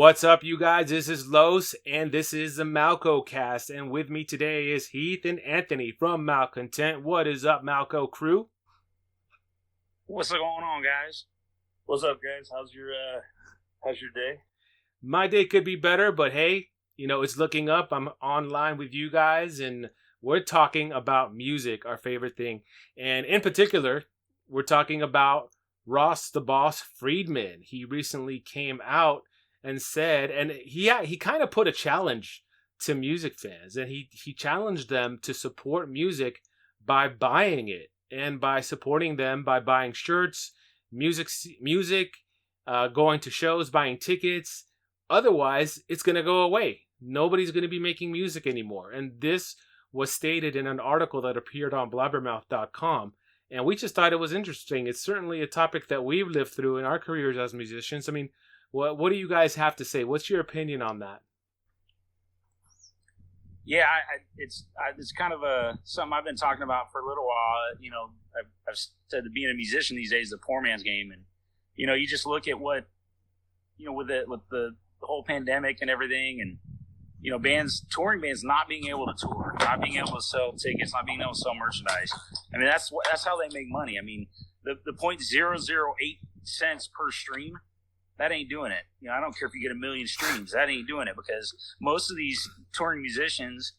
What's up, you guys? This is Los, and this is the MalcoCast. And with me today is Heath and Anthony from Malcontent. What is up, Malco crew? What's going on, guys? What's up, guys? How's your day? My day could be better, but hey, it's looking up. I'm online with you guys, and we're talking about music, our favorite thing. And in particular, we're talking about Ross the Boss Friedman. He recently came out and said, and he kind of put a challenge to music fans, and he challenged them to support music by buying it and by supporting them by buying shirts, music, going to shows, buying tickets. Otherwise, it's going to go away. Nobody's going to be making music anymore. And this was stated in an article that appeared on blabbermouth.com. And we just thought it was interesting. It's certainly a topic that we've lived through in our careers as musicians. I mean, what do you guys have to say? What's your opinion on that? Yeah, it's kind of something I've been talking about for a little while. I've said that being a musician these days is a poor man's game, and you just look at what with the whole pandemic and everything, and touring bands not being able to tour, not being able to sell tickets, not being able to sell merchandise. I mean, that's how they make money. I mean, the 0.008 cents per stream. That ain't doing it. I don't care if you get 1 million streams. That ain't doing it, because most of these touring musicians,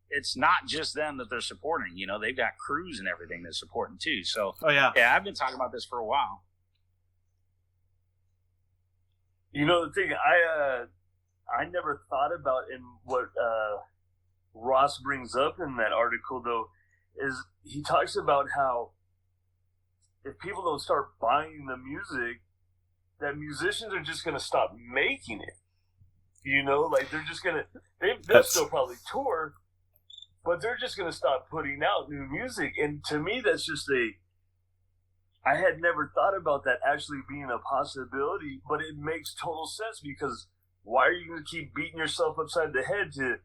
it's not just them that they're supporting. They've got crews and everything they're supporting too. So, yeah, I've been talking about this for a while. The thing I never thought about, in what Ross brings up in that article, though, is he talks about how if people don't start buying the music, that musicians are just going to stop making it. They're just going to, they'll still probably tour, but they're just going to stop putting out new music. And to me, that's just I had never thought about that actually being a possibility, but it makes total sense, because why are you going to keep beating yourself upside the head to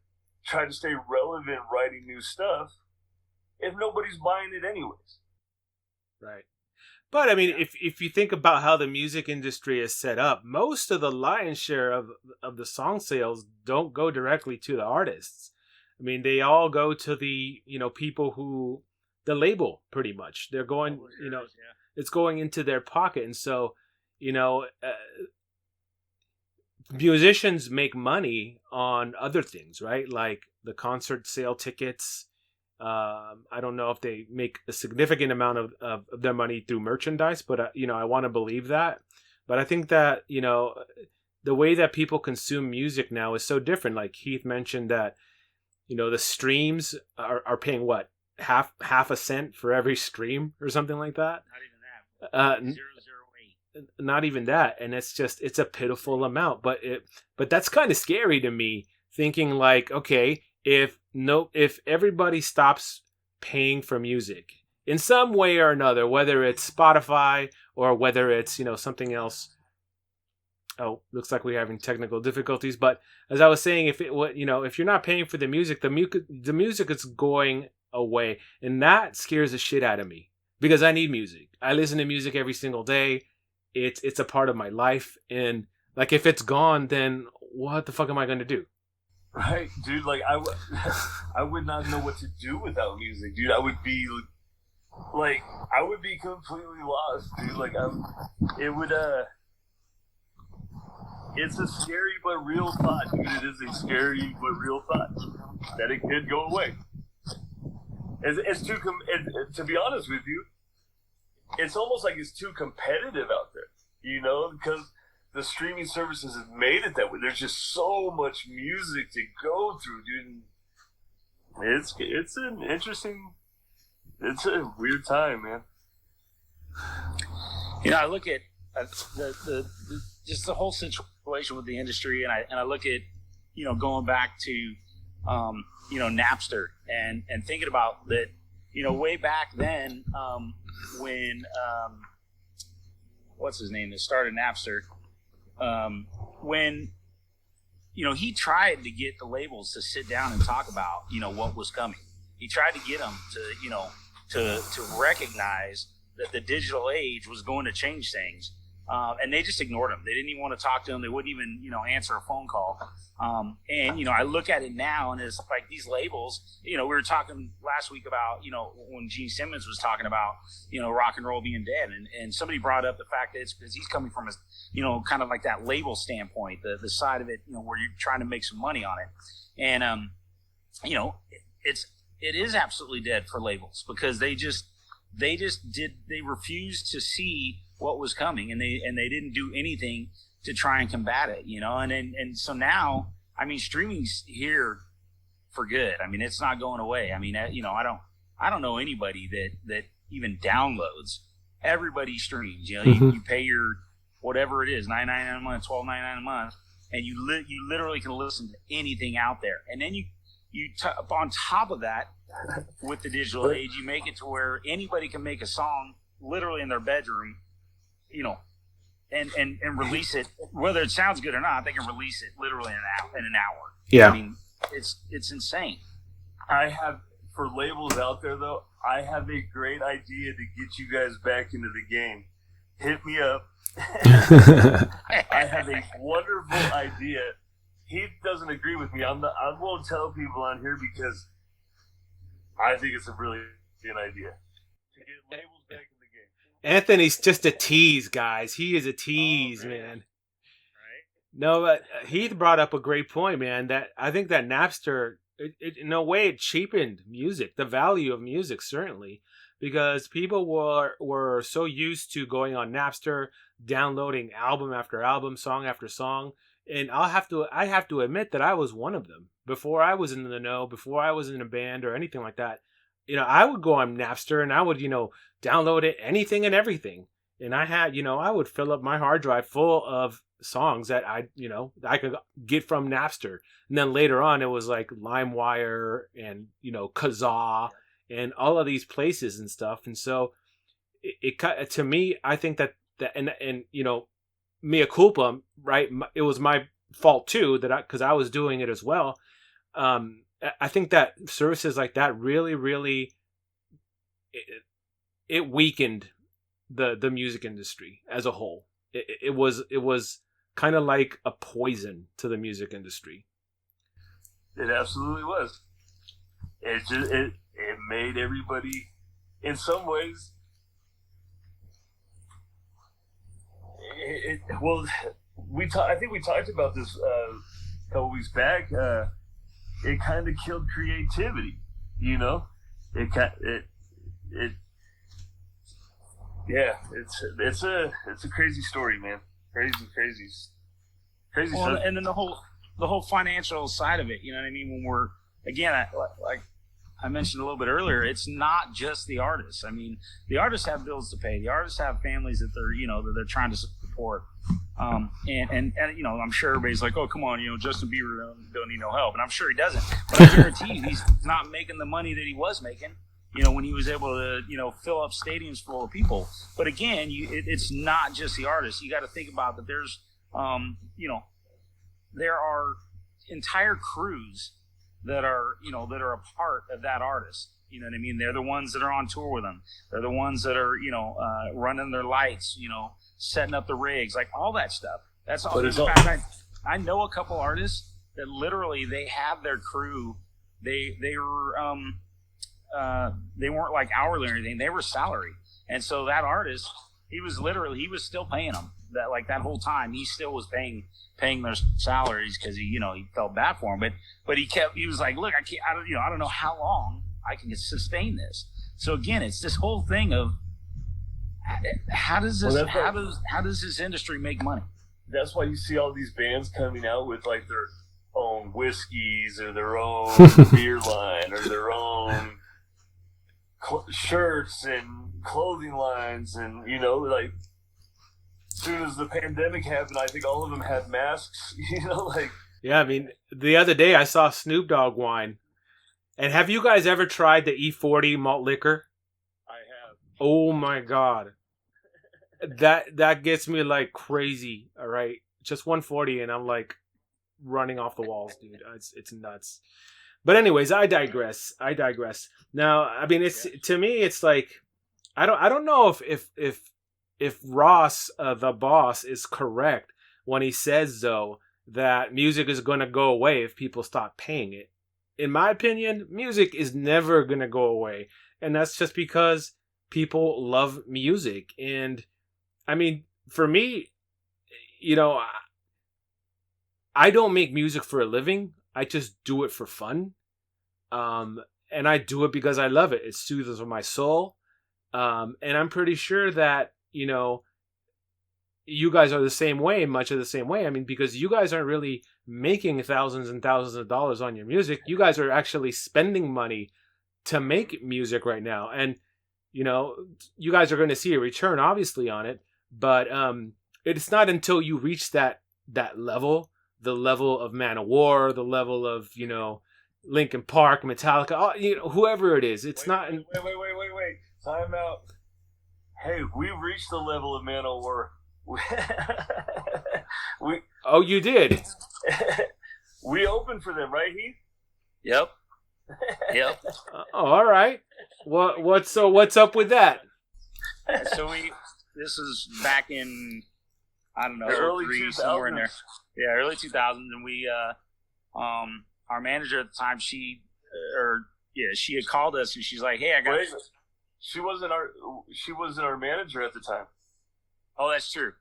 try to stay relevant writing new stuff if nobody's buying it anyways? Right. But I mean, if you think about how the music industry is set up, most of the lion's share of the song sales don't go directly to the artists. I mean, they all go to the people who, the label, pretty much. They're going, it's going into their pocket, and so musicians make money on other things, right? Like the concert sale tickets. I don't know if they make a significant amount of their money through merchandise, but I want to believe that. But I think that the way that people consume music now is so different. Like Heath mentioned that the streams are paying what, half a cent for every stream or something like that. Not even that. 0.008. Not even that, and it's a pitiful amount. But that's kind of scary to me, thinking like, okay, if everybody stops paying for music in some way or another, whether it's Spotify or whether it's something else. Oh, looks like we're having technical difficulties. But as I was saying, if you're not paying for the music is going away, and that scares the shit out of me, because I need music. I listen to music every single day. It's a part of my life, and like if it's gone, then what the fuck am I going to do? Right, dude. Like I would not know what to do without music, dude. I would be completely lost, dude. Like it's a scary but real thought, dude. It is a scary but real thought that it could go away. To be honest with you, it's almost like it's too competitive out there, because the streaming services have made it that way. There's just so much music to go through, dude. It's a weird time, man. I look at the just the whole situation with the industry, and I look at going back to Napster and thinking about that, way back then, when what's his name that started Napster. When he tried to get the labels to sit down and talk about what was coming. He tried to get them to recognize that the digital age was going to change things. and they just ignored him. They didn't even want to talk to him. They wouldn't even, answer a phone call. And I look at it now, and it's like these labels. We were talking last week about, when Gene Simmons was talking about, rock and roll being dead, and somebody brought up the fact that it's because he's coming from a, kind of like that label standpoint, the side of it, where you're trying to make some money on it, and it is absolutely dead for labels because they refused to see what was coming, and they didn't do anything to try and combat it, and so now, I mean, streaming's here for good. I mean, it's not going away. I mean, I don't know anybody that even downloads. Everybody streams. You pay your whatever it is, $9.99 a month, $12.99 a month, and you literally can listen to anything out there. And then on top of that, with the digital age, you make it to where anybody can make a song literally in their bedroom, and release it. Whether it sounds good or not, they can release it literally in an hour. Yeah. I mean, it's insane. I have, for labels out there though, I have a great idea to get you guys back into the game. Hit me up. I have a wonderful idea. He doesn't agree with me. I won't tell people on here because I think it's a brilliant idea to get labels back in the game. Anthony's just a tease, guys. He is a tease, man. Right? No, Heath brought up a great point, man. That I think that Napster, in a way, it cheapened music, the value of music, certainly, because people were so used to going on Napster, downloading album after album, song after song. And I have to admit that I was one of them. Before I was in the know, before I was in a band or anything like that, I would go on Napster and I would, download it, anything and everything. And I had, I would fill up my hard drive full of songs that I could get from Napster. And then later on, it was like LimeWire and, Kazaa and all of these places and stuff. And so to me, I think that and mea culpa, right? It was my fault too, because I was doing it as well. I think that services like that really, really, it weakened the music industry as a whole. It was kind of like a poison to the music industry. It absolutely was. It made everybody, in some ways. I think we talked about this a couple weeks back. It kind of killed creativity, it's a crazy story, man. Crazy well, stuff. And then the whole financial side of it, you know what I mean? When we're, again, like I mentioned a little bit earlier, it's not just the artists. I mean, the artists have bills to pay. The artists have families that they're trying to support. And I'm sure everybody's like, oh, come on, Justin Bieber don't need no help. And I'm sure he doesn't. But I guarantee you, he's not making the money that he was making, when he was able to, fill up stadiums full of people. But again, it's not just the artists. You got to think about that there's, there are entire crews that are a part of that artist. You know what I mean? They're the ones that are on tour with them. They're the ones that are, running their lights, setting up the rigs, like all that stuff. That's all. In fact, I know a couple artists that literally they have their crew. They weren't like hourly or anything. They were salary. And so that artist, he was still paying them that whole time. He still was paying their salaries because he felt bad for them. But he was like, look, I don't know how long I can sustain this. So again, it's this whole thing of how does this industry make money? That's why you see all these bands coming out with like their own whiskeys or their own beer line or their own shirts and clothing lines, and like as soon as the pandemic happened, I think all of them had masks. Yeah, I mean, the other day I saw Snoop Dogg wine. And have you guys ever tried the E40 malt liquor? I have. Oh my God. That gets me like crazy. All right. Just 140 and I'm like running off the walls, dude. It's nuts. But anyways, I digress. Now, I mean, to me, it's like, I don't know if if Ross, the boss, is correct when he says, though, that music is going to go away if people stop paying it. In my opinion, music is never going to go away. And that's just because people love music. And I mean, for me, you know, I don't make music for a living. I just do it for fun. And I do it because I love it. It soothes my soul. And I'm pretty sure that, you know, you guys are the same way, much of the same way. I mean, because you guys aren't really making thousands and thousands of dollars on your music. You guys are actually spending money to make music right now. And, you know, you guys are going to see a return, obviously, on it. But it's not until you reach that level, the level of Manowar, the level of, you know, Linkin Park, Metallica, you know, whoever it is. It's not. Wait. Time out. Hey, we reached the level of Manowar. Oh, you did. We opened for them, right, Heath? Yep. All right. What's up with that? So this is back in, I don't know, the early 03, 2000s. somewhere in there. Yeah, early 2000s, and we our manager at the time, she had called us and she's like, "Hey, I got." Wait, she wasn't our manager at the time. Oh, that's true.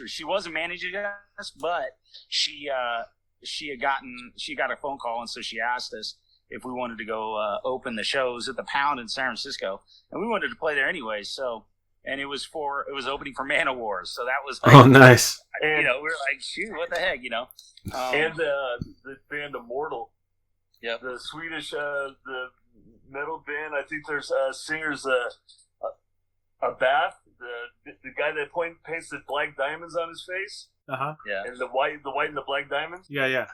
She wasn't managing us, but she got a phone call, and so she asked us if we wanted to go open the shows at the Pound in San Francisco, and we wanted to play there anyway. So, and it was opening for Manowar, so that was like, oh, nice. You know, we were like, shoot, what the heck, you know? And the band Immortal. Yep. The Swedish the metal band. I think there's singers Bath, the guy that paints the black diamonds on his face. Uh-huh. Yeah. And the white and the black diamonds. Yeah.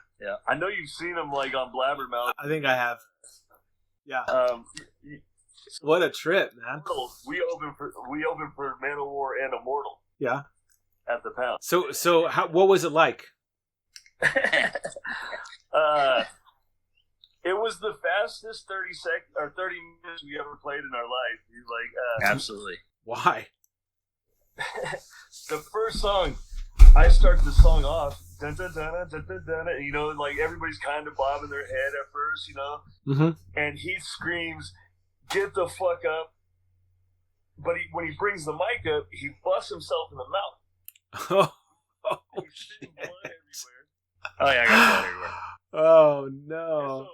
I know you've seen them like on Blabbermouth. I think I have. Yeah. What a trip, man. We opened for Manowar and Immortal. Yeah. At the Pound. So what was it like? It was the fastest 30 minutes we ever played in our life. Like absolutely. Why? The first song, I start the song off, dun, dun, dun, dun, dun, dun, dun, you know, like everybody's kind of bobbing their head at first, you know, and he screams, "Get the fuck up!" But when he brings the mic up, he busts himself in the mouth. Oh, He's spitting blood everywhere. Oh yeah, I got blood everywhere. Oh no.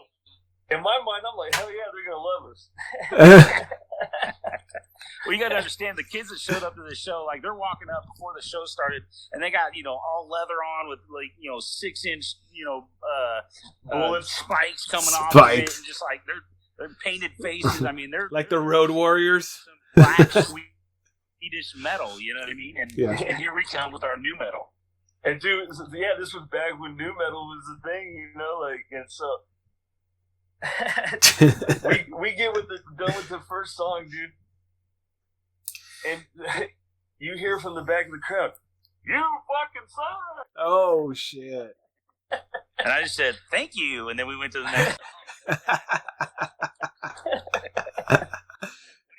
In my mind, I'm like, hell yeah, they're gonna love us. Well, you got to understand, the kids that showed up to the show, like, they're walking up before the show started, and they got, you know, all leather on with, like, you know, 6-inch, you know, bullet spikes coming off of it, and just like they're painted faces. I mean, they're like the Road Warriors. Some black Swedish metal, you know what I mean? And, and here we come with our new metal. And dude, yeah, this was back when new metal was the thing, you know, like, and so we get done with the first song, dude, and you hear from the back of the crowd, "You fucking suck!" Oh shit! And I just said, "Thank you," and then we went to the next.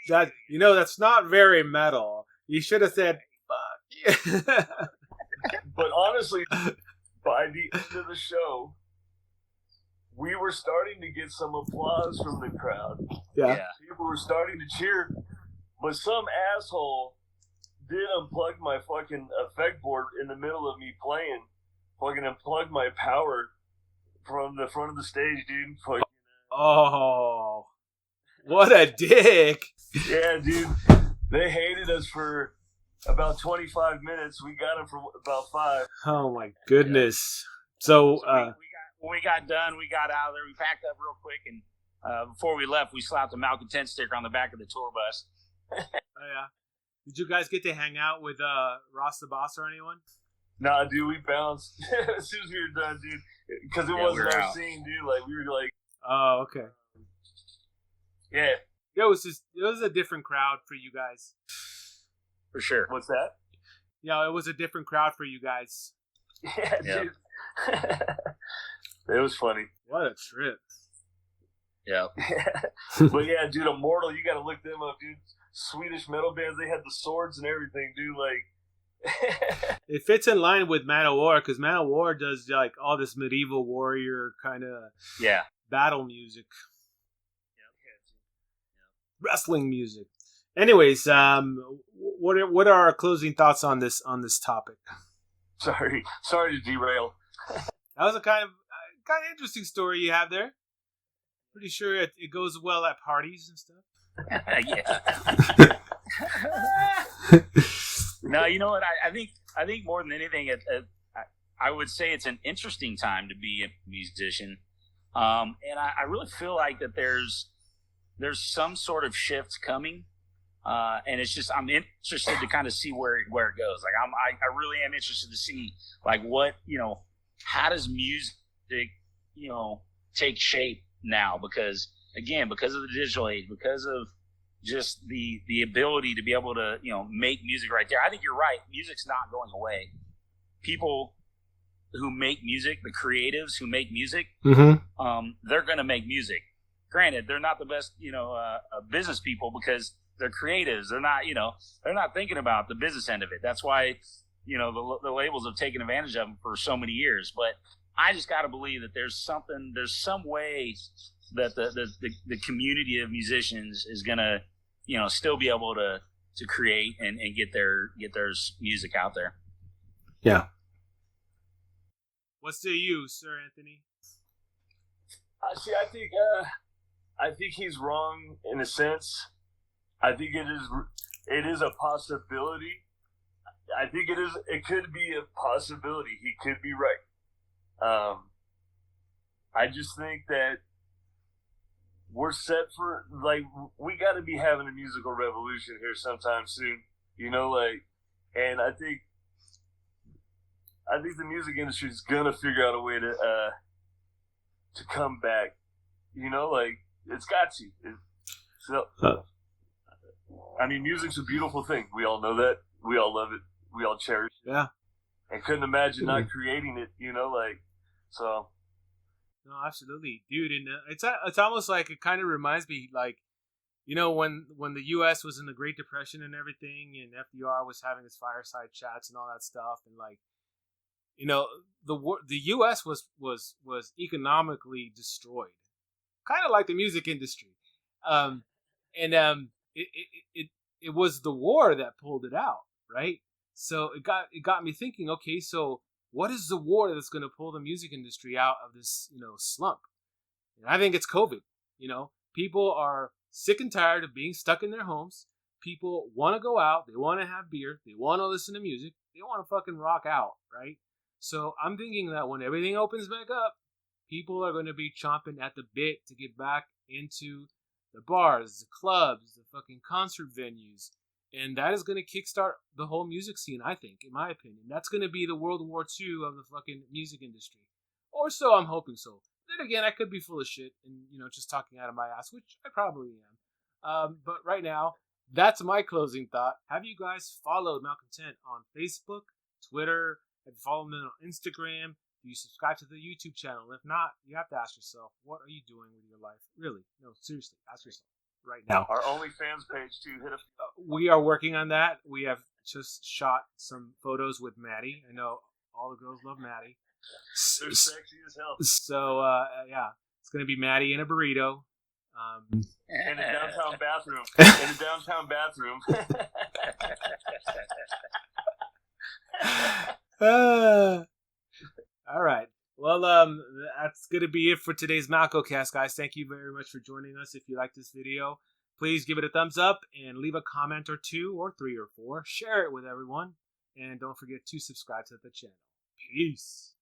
That, you know, that's not very metal. You should have said, "Fuck." But honestly, by the end of the show, we were starting to get some applause from the crowd. Yeah. People were starting to cheer, but some asshole did unplug my fucking effect board in the middle of me playing. Fucking unplugged my power from the front of the stage, dude. Fucking, oh, what a dick! Yeah, dude. They hated us for about 25 minutes. We got them for about 5. Oh my goodness! So when we got done, we got out of there. We packed up real quick, and before we left, we slapped a Malcontent sticker on the back of the tour bus. Oh yeah. Did you guys get to hang out with Ross the Boss or anyone? Nah, dude, we bounced as soon as we were done, dude. Because it wasn't our scene, dude. Like, we were like, oh, okay. Yeah. It was a different crowd for you guys. For sure. What's that? Yeah, it was a different crowd for you guys. Yeah, dude. It was funny. What a trip. Yeah. But yeah, dude, Immortal, you got to look them up, dude. Swedish metal bands. They had the swords and everything, dude. Like, It fits in line with Manowar because Manowar does like all this medieval warrior kind of battle music, wrestling music. Anyways, what are our closing thoughts on this topic? Sorry to derail. That was a kind of interesting story you have there. Pretty sure it goes well at parties and stuff. Yeah. No, you know what? I think more than anything, I would say it's an interesting time to be a musician, and I really feel like that there's some sort of shift coming, and it's just I'm interested to kind of see where it goes. Like I really am interested to see like what how does music take shape now, because of the digital age, because of just the ability to be able to make music right there. I think you're right. Music's not going away. People who make music, the creatives who make music, they're going to make music. Granted, they're not the best business people because they're creatives. They're not thinking about the business end of it. That's why the labels have taken advantage of them for so many years. But I just got to believe that there's some way that the community of musicians is gonna still be able to create and get their music out there. Yeah. What say you, Sir Anthony? See, I think he's wrong in a sense. I think it is a possibility. I think it could be a possibility. He could be right. I just think that we're set for, like, we got to be having a musical revolution here sometime soon, and I think the music industry is gonna figure out a way to come back, it's got to. I mean, music's a beautiful thing. We all know that. We all love it. We all cherish it. Yeah. And couldn't imagine not creating it, so. No, absolutely, dude. And it's almost like it kind of reminds me, like, when the U.S. was in the Great Depression and everything, and FDR was having his fireside chats and all that stuff, and like, the U.S. was economically destroyed, kind of like the music industry, it was the war that pulled it out, right? So it got me thinking. Okay, so what is the war that's going to pull the music industry out of this, slump? And I think it's COVID. People are sick and tired of being stuck in their homes. People want to go out. They want to have beer. They want to listen to music. They want to fucking rock out, right? So I'm thinking that when everything opens back up, people are going to be chomping at the bit to get back into the bars, the clubs, the fucking concert venues. And that is going to kickstart the whole music scene, I think, in my opinion. That's going to be the World War II of the fucking music industry. Or so I'm hoping so. Then again, I could be full of shit and, just talking out of my ass, which I probably am. But right now, that's my closing thought. Have you guys followed Malcontent on Facebook, Twitter? Have you followed them on Instagram? Do you subscribe to the YouTube channel? If not, you have to ask yourself, what are you doing with your life? Really? No, seriously, ask yourself. Right now. Our OnlyFans page too. Hit us. We are working on that. We have just shot some photos with Maddie. I know all the girls love Maddie. They're sexy as hell. So yeah, it's gonna be Maddie in a burrito. In a downtown bathroom. All right. Well, that's going to be it for today's MalcoCast, guys. Thank you very much for joining us. If you like this video, please give it a thumbs up and leave a comment or 2 or 3 or 4. Share it with everyone. And don't forget to subscribe to the channel. Peace.